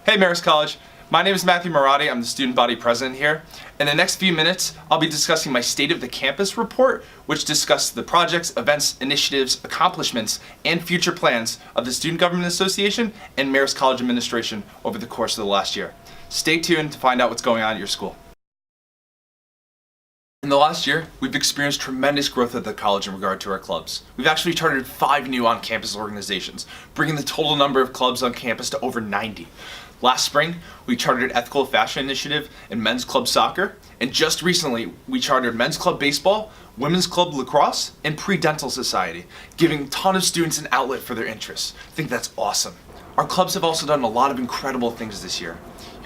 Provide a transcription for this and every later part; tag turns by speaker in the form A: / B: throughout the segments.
A: Hey Marist College, my name is Matthew Marotti. I'm the student body president here. In the next few minutes, I'll be discussing my State of the Campus report, which discusses the projects, events, initiatives, accomplishments, and future plans of the Student Government Association and Marist College Administration over the course of the last year. Stay tuned to find out what's going on at your school. In the last year, we've experienced tremendous growth at the college in regard to our clubs. We've actually chartered 5 new on-campus organizations, bringing the total number of clubs on campus to over 90. Last spring, we chartered Ethical Fashion Initiative and Men's Club Soccer, and just recently, we chartered Men's Club Baseball, Women's Club Lacrosse, and Pre-Dental Society, giving a ton of students an outlet for their interests. I think that's awesome. Our clubs have also done a lot of incredible things this year.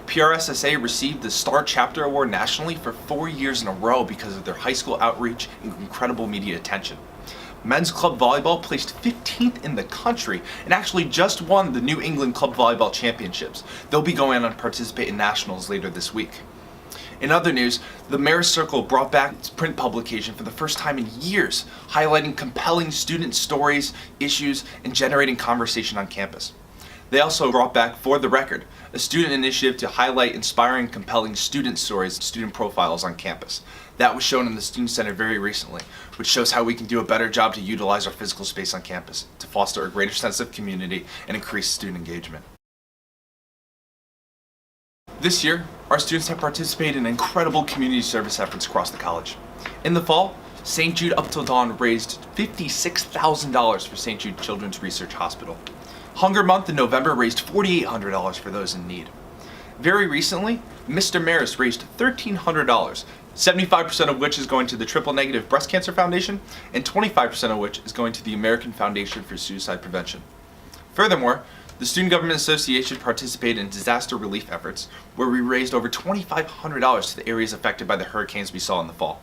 A: PRSSA received the Star Chapter Award nationally for 4 years in a row because of their high school outreach and incredible media attention. Men's Club Volleyball placed 15th in the country and actually just won the New England Club Volleyball Championships. They'll be going on to participate in nationals later this week. In other news, the Marist Circle brought back its print publication for the first time in years, highlighting compelling student stories, issues, and generating conversation on campus. They also brought back For the Record, a student initiative to highlight inspiring, compelling student stories and student profiles on campus. That was shown in the Student Center very recently, which shows how we can do a better job to utilize our physical space on campus to foster a greater sense of community and increase student engagement. This year, our students have participated in incredible community service efforts across the college. In the fall, St. Jude Up Till Dawn raised $56,000 for St. Jude Children's Research Hospital. Hunger Month in November raised $4,800 for those in need. Very recently, Mr. Marist raised $1,300, 75% of which is going to the Triple Negative Breast Cancer Foundation, and 25% of which is going to the American Foundation for Suicide Prevention. Furthermore, the Student Government Association participated in disaster relief efforts, where we raised over $2,500 to the areas affected by the hurricanes we saw in the fall.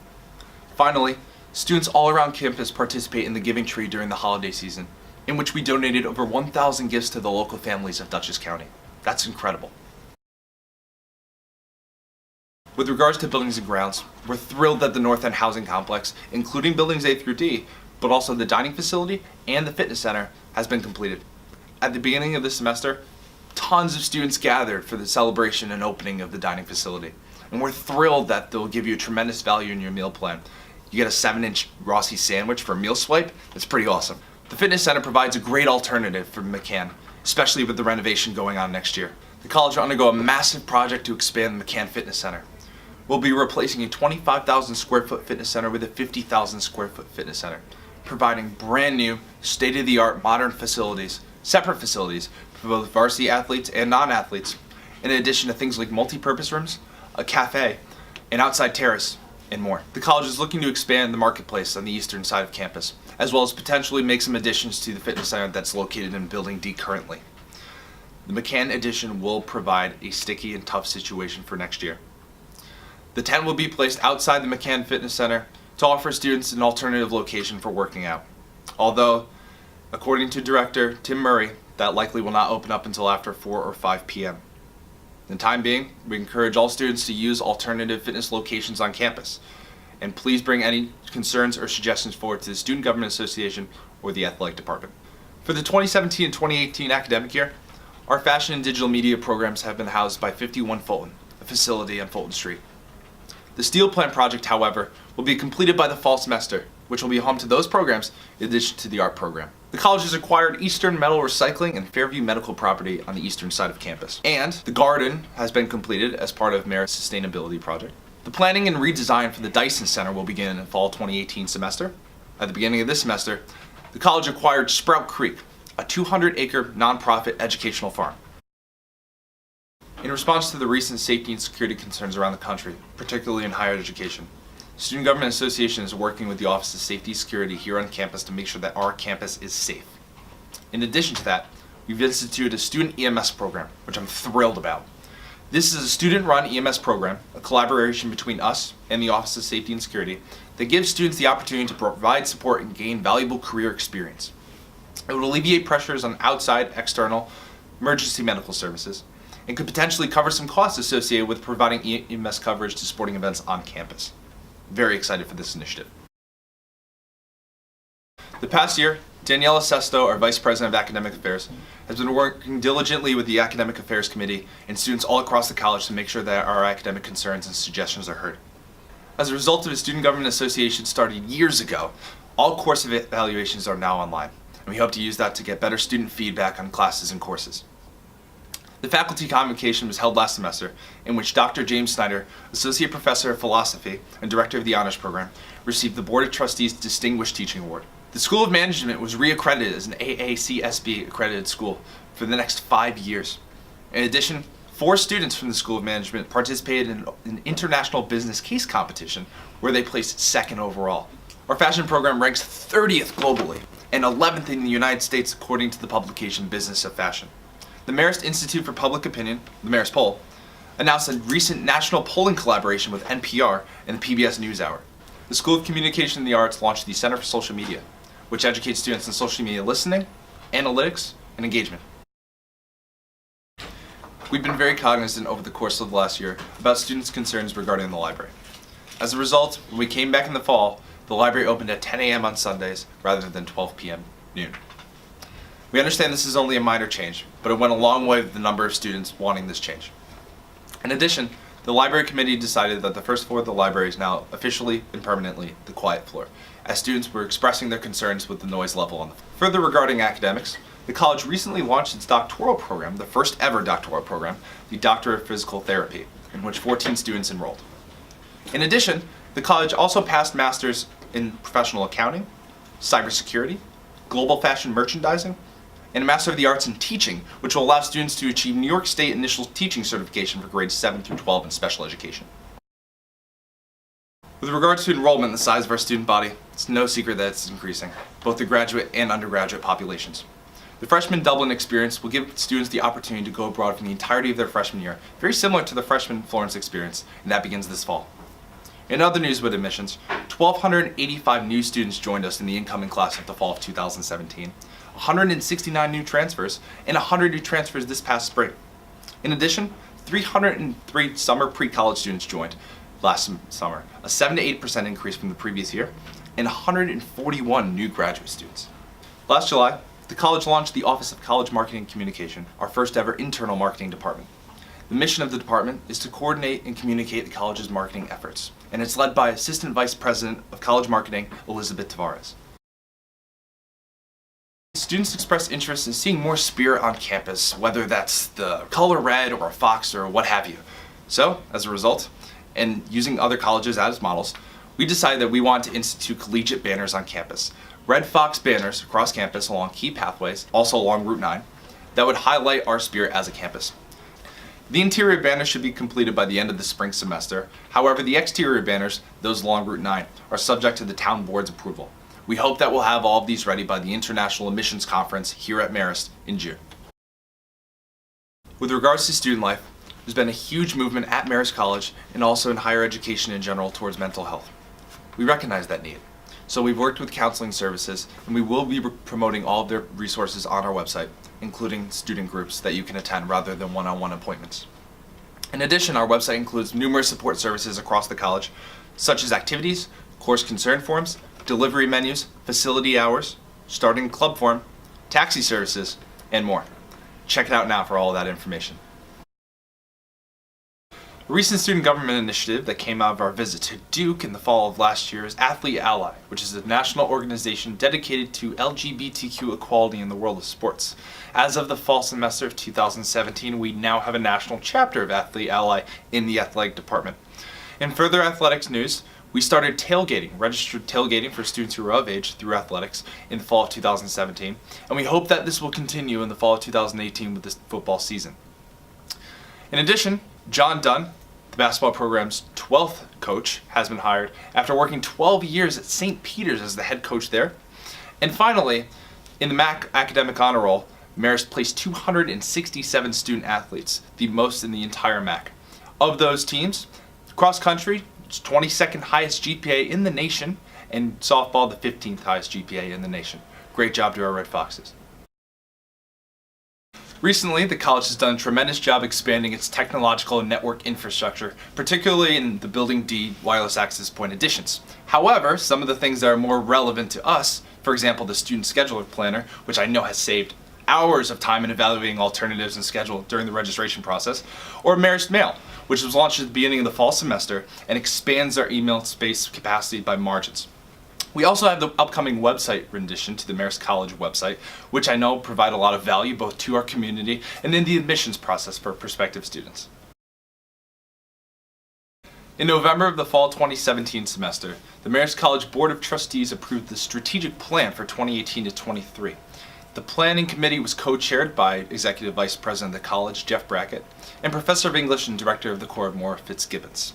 A: Finally, students all around campus participate in the Giving Tree during the holiday season, in which we donated over 1,000 gifts to the local families of Dutchess County. That's incredible. With regards to buildings and grounds, we're thrilled that the North End Housing Complex, including buildings A through D, but also the dining facility and the fitness center, has been completed. At the beginning of this semester, tons of students gathered for the celebration and opening of the dining facility. And we're thrilled that they'll give you a tremendous value in your meal plan. You get a 7-inch Rossi sandwich for a meal swipe. That's pretty awesome. The fitness center provides a great alternative for McCann, especially with the renovation going on next year. The college will undergo a massive project to expand the McCann Fitness Center. We'll be replacing a 25,000 square foot fitness center with a 50,000 square foot fitness center, providing brand new, state-of-the-art modern facilities, separate facilities for both varsity athletes and non-athletes, in addition to things like multi-purpose rooms, a cafe, an outside terrace, and more. The college is looking to expand the marketplace on the eastern side of campus, as well as potentially make some additions to the fitness center that's located in Building D currently. The McCann addition will provide a sticky and tough situation for next year. The tent will be placed outside the McCann Fitness Center to offer students an alternative location for working out. Although, according to Director Tim Murray, that likely will not open up until after 4 or 5 p.m. In the time being, we encourage all students to use alternative fitness locations on campus. And please bring any concerns or suggestions forward to the Student Government Association or the Athletic Department. For the 2017 and 2018 academic year, our fashion and digital media programs have been housed by 51 Fulton, a facility on Fulton Street. The steel plant project, however, will be completed by the fall semester, which will be home to those programs in addition to the art program. The college has acquired Eastern Metal Recycling and Fairview Medical property on the eastern side of campus. And the garden has been completed as part of Marist's sustainability project. The planning and redesign for the Dyson Center will begin in the fall 2018 semester. At the beginning of this semester, the college acquired Sprout Creek, a 200-acre nonprofit educational farm. In response to the recent safety and security concerns around the country, particularly in higher education, the Student Government Association is working with the Office of Safety and Security here on campus to make sure that our campus is safe. In addition to that, we've instituted a student EMS program, which I'm thrilled about. This is a student-run EMS program, a collaboration between us and the Office of Safety and Security, that gives students the opportunity to provide support and gain valuable career experience. It will alleviate pressures on outside, external, emergency medical services, and could potentially cover some costs associated with providing EMS coverage to sporting events on campus. Very excited for this initiative. The past year Daniela Sesto, our Vice President of Academic Affairs, has been working diligently with the Academic Affairs Committee and students all across the college to make sure that our academic concerns and suggestions are heard. As a result of a Student Government Association started years ago, all course evaluations are now online, and we hope to use that to get better student feedback on classes and courses. The faculty convocation was held last semester, in which Dr. James Snyder, Associate Professor of Philosophy and Director of the Honors Program, received the Board of Trustees Distinguished Teaching Award. The School of Management was reaccredited as an AACSB accredited school for the next 5 years. In addition, 4 students from the School of Management participated in an international business case competition where they placed 2nd overall. Our fashion program ranks 30th globally and 11th in the United States according to the publication Business of Fashion. The Marist Institute for Public Opinion, the Marist Poll, announced a recent national polling collaboration with NPR and the PBS NewsHour. The School of Communication and the Arts launched the Center for Social Media, which educates students in social media listening, analytics, and engagement. We've been very cognizant over the course of the last year about students' concerns regarding the library. As a result, when we came back in the fall, the library opened at 10 a.m. on Sundays rather than 12 p.m. noon. We understand this is only a minor change, but it went a long way with the number of students wanting this change. In addition, the library committee decided that the first floor of the library is now officially and permanently the quiet floor, as students were expressing their concerns with the noise level on the floor. Further regarding academics, the college recently launched its doctoral program, the first ever doctoral program, the Doctor of Physical Therapy, in which 14 students enrolled. In addition, the college also passed masters in professional accounting, cybersecurity, global fashion merchandising, and a Master of the Arts in Teaching, which will allow students to achieve New York State Initial Teaching Certification for grades 7 through 12 in special education. With regards to enrollment and the size of our student body, it's no secret that it's increasing, both the graduate and undergraduate populations. The freshman Dublin experience will give students the opportunity to go abroad for the entirety of their freshman year, very similar to the freshman Florence experience, and that begins this fall. In other news with admissions, 1,285 new students joined us in the incoming class of the fall of 2017, 169 new transfers, and 100 new transfers this past spring. In addition, 303 summer pre-college students joined last summer, a 7 to 8% increase from the previous year, and 141 new graduate students. Last July, the college launched the Office of College Marketing and Communication, our first ever internal marketing department. The mission of the department is to coordinate and communicate the college's marketing efforts, and it's led by Assistant Vice President of College Marketing, Elizabeth Tavares. Students express interest in seeing more spirit on campus, whether that's the color red or a fox or what have you. So, as a result, and using other colleges as models, we decided that we wanted to institute collegiate banners on campus. Red fox banners across campus along key pathways, also along Route 9, that would highlight our spirit as a campus. The interior banners should be completed by the end of the spring semester. However, the exterior banners, those along Route 9, are subject to the town board's approval. We hope that we'll have all of these ready by the International Admissions Conference here at Marist in June. With regards to student life, there's been a huge movement at Marist College and also in higher education in general towards mental health. We recognize that need. So we've worked with counseling services, and we will be promoting all of their resources on our website, including student groups that you can attend rather than one-on-one appointments. In addition, our website includes numerous support services across the college, such as activities, course concern forms, delivery menus, facility hours, starting club form, taxi services, and more. Check it out now for all of that information. A recent student government initiative that came out of our visit to Duke in the fall of last year is Athlete Ally, which is a national organization dedicated to LGBTQ equality in the world of sports. As of the fall semester of 2017, we now have a national chapter of Athlete Ally in the athletic department. In further athletics news, we started tailgating, registered tailgating for students who are of age through athletics in the fall of 2017, and we hope that this will continue in the fall of 2018 with this football season. In addition, John Dunn, the basketball program's 12th coach, has been hired after working 12 years at St. Peter's as the head coach there. And finally, in the MAC Academic Honor Roll, Marist placed 267 student athletes, the most in the entire MAC. Of those teams, cross country, it's 22nd highest GPA in the nation, and softball, the 15th highest GPA in the nation. Great job to our Red Foxes. Recently, the college has done a tremendous job expanding its technological and network infrastructure, particularly in the Building D wireless access point additions. However, some of the things that are more relevant to us, for example, the student scheduler planner, which I know has saved hours of time in evaluating alternatives and schedule during the registration process, or Marist Mail, which was launched at the beginning of the fall semester and expands our email space capacity by margins. We also have the upcoming website rendition to the Marist College website, which I know provide a lot of value both to our community and in the admissions process for prospective students. In November of the fall 2017 semester, the Marist College Board of Trustees approved the strategic plan for 2018 to 23. The planning committee was co-chaired by Executive Vice President of the college, Jeff Brackett, and Professor of English and Director of the Corps, Maura Fitzgibbons.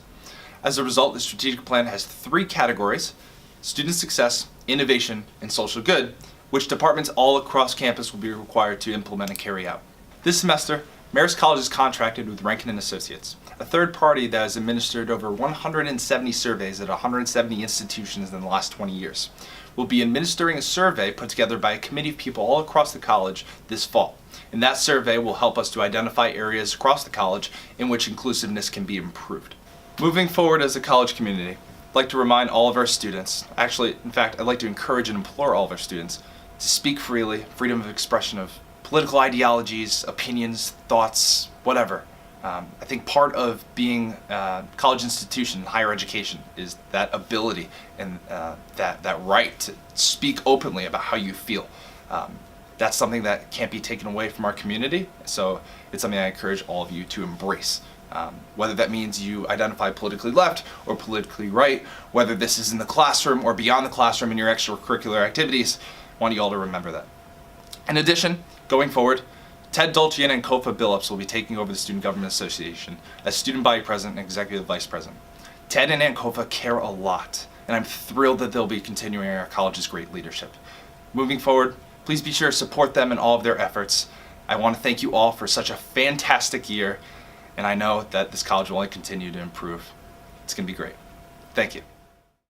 A: As a result, the strategic plan has 3 categories: student success, innovation, and social good, which departments all across campus will be required to implement and carry out. This semester, Marist College is contracted with Rankin & Associates, a third party that has administered over 170 surveys at 170 institutions in the last 20 years. We'll be administering a survey put together by a committee of people all across the college this fall. And that survey will help us to identify areas across the college in which inclusiveness can be improved. Moving forward as a college community, I'd like to remind all of our students, actually, in fact, I'd like to encourage and implore all of our students to speak freely, freedom of expression of political ideologies, opinions, thoughts, whatever. I think part of being a college institution, higher education, is that ability and that right to speak openly about how you feel. That's something that can't be taken away from our community, so it's something I encourage all of you to embrace. Whether that means you identify politically left or politically right, whether this is in the classroom or beyond the classroom in your extracurricular activities, I want you all to remember that. In addition, going forward, Ted Dolce and Kofa Billups will be taking over the Student Government Association as Student Body President and Executive Vice President. Ted and Kofa care a lot, and I'm thrilled that they'll be continuing our college's great leadership. Moving forward, please be sure to support them in all of their efforts. I want to thank you all for such a fantastic year, and I know that this college will only continue to improve. It's going to be great. Thank you.